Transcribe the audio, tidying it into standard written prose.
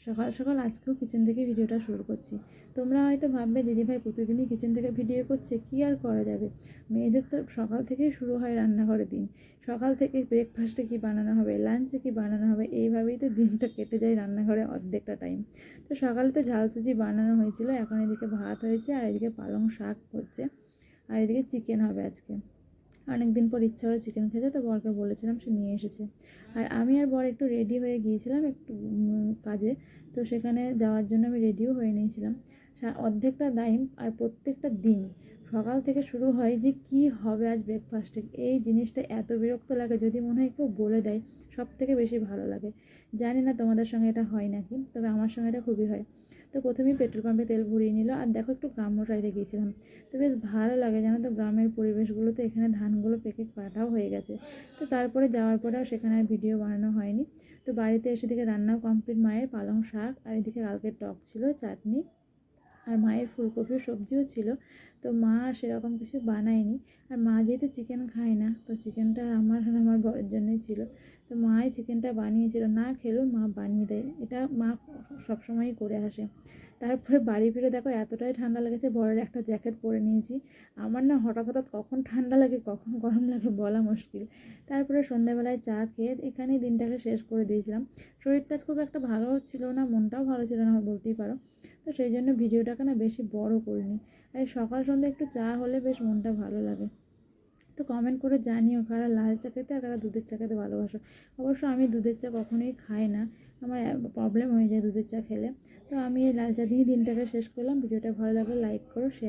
সকাল সকাল আজকেও কিচেন থেকে ভিডিওটা শুরু করছি। তোমরা হয়তো ভাববে দিদিভাই প্রতিদিনই কিচেন থেকে ভিডিও করছে, কী আর করা যাবে। মেয়েদের তো সকাল থেকেই শুরু হয় রান্নাঘরে দিন। সকাল থেকে ব্রেকফাস্টে কী বানানো হবে, লাঞ্চে কী বানানো হবে, এইভাবেই তো দিনটা কেটে যায় রান্নাঘরে অর্ধেকটা টাইম। তো সকালে তো ঝাল সুজি বানানো হয়েছিল, এখন এদিকে ভাত হয়েছে আর এদিকে পালং শাক হচ্ছে আর এদিকে চিকেন হবে আজকে। অনেক দিন পর ইচ্ছা হলো চিকেন খেতে, তো বরকে বলেছিলাম, সে নিয়ে এসেছে। আর আমি আর বর একটু রেডি হয়ে গিয়েছিলাম একটু কাজে, তো সেখানে যাওয়ার জন্য আমি রেডিও হয়ে নিয়েছিলাম। অর্ধেকটা টাইম আর প্রত্যেকটা দিন সকাল থেকে শুরু হয় যে কি হবে আজ ব্রেকফাস্টে, এই জিনিসটা এত বিরক্ত লাগে, যদি মনে হয় কেউ বলে দেয় সব থেকে বেশি ভালো লাগে। জানি না তোমাদের সঙ্গে এটা হয় নাকি, তবে আমার সঙ্গে এটা খুবই হয়। তো প্রথমেই পেট্রোল পাম্পে তেল ভরিয়ে নিল, আর দেখো একটু গ্রাম্য সাইডে গিয়েছিলাম, তো বেশ ভালো লাগে জানো তো গ্রামের পরিবেশগুলোতে। এখানে ধানগুলো পেকে কাটাও হয়ে গেছে। তো তারপরে যাওয়ার পরেও সেখানে আর ভিডিও বানানো হয়নি। তো বাড়িতে এসে দিকে রান্নাও কমপ্লিট, মায়ের পালং শাক আর এদিকে কালকের টক ছিল, চাটনি আর মায়ের ফুলকপির সবজিও ছিল। তো মা সেরকম কিছু বানায়নি, আর মা যেহেতু চিকেন খায় না, তো চিকেনটা আমার আর আমার বরের জন্যই ছিল। তো মাই চিকেনটা বানিয়েছিল, না খেলেও মা বানিয়ে দেয়, এটা মা সবসময়ই করে আসে। তারপরে বাড়ি ফিরে দেখো এতটাই ঠান্ডা লেগেছে, বরের একটা জ্যাকেট পরে নিয়েছি। আমার না হঠাৎ হঠাৎ কখন ঠান্ডা লাগে কখন গরম লাগে বলা মুশকিল। তারপরে সন্ধ্যাবেলায় চা খেয়ে এখানেই দিনটাকে শেষ করে দিয়েছিলাম। শরীরটা খুব একটা ভালো ছিল না, মনটাও ভালো ছিল না বলতেই পারো। তো সেই জন্য ভিডিওটাকে না বেশি বড় করিনি। আর সকাল সন্ধ্যা একটু চা হলে বেশ মনটা ভালো লাগে। তো কমেন্ট করে জানিও কারা লাল চা খেতে আর কারা দুধের চা খেতে ভালোবাসো। অবশ্য আমি দুধের চা কখনোই খাই না, আমার প্রবলেম হয়ে যায় দুধের চা খেলে। তো আমি এই লাল চা দিয়েই দিনটাকে শেষ করলাম। ভিডিওটা ভালো লাগলে লাইক করো, শেয়ার